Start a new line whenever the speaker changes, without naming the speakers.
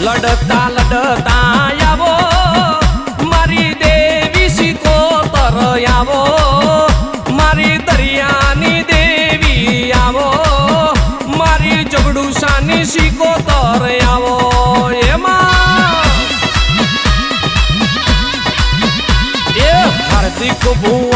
લડતા લડતા આવો મારી દેવી સિકોતર આવો મારી દરિયાની દેવી આવો મારી જગડુસાની સિકોતર આવો એમાં એ હાર્દિક ભૂ